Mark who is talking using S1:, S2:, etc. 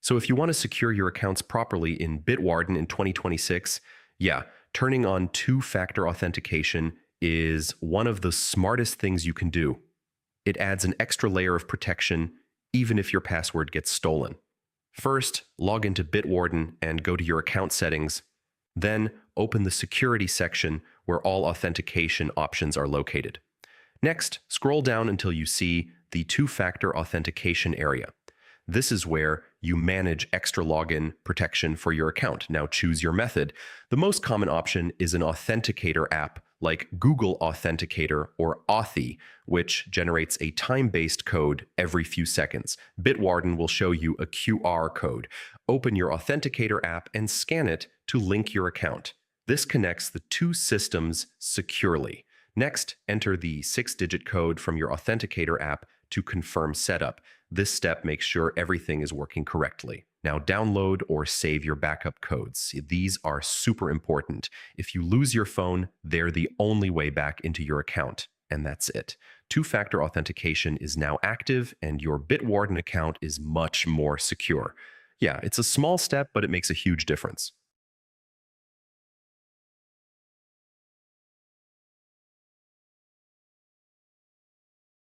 S1: So if you want to secure your accounts properly in Bitwarden in 2026, yeah, turning on two-factor authentication is one of the smartest things you can do. It adds an extra layer of protection even if your password gets stolen. First, log into Bitwarden and go to your account settings. Then, open the security section where all authentication options are located. Next, scroll down until you see the two-factor authentication area. This is where you manage extra login protection for your account. Now choose your method. The most common option is an Authenticator app like Google Authenticator or Authy, which generates a time-based code every few seconds. Bitwarden will show you a QR code. Open your Authenticator app and scan it to link your account. This connects the two systems securely. Next, enter the 6-digit code from your Authenticator app to confirm setup. This step makes sure everything is working correctly. Now download or save your backup codes. These are super important. If you lose your phone, they're the only way back into your account, and that's it. Two-factor authentication is now active, and your Bitwarden account is much more secure. Yeah, it's a small step, but it makes a huge difference.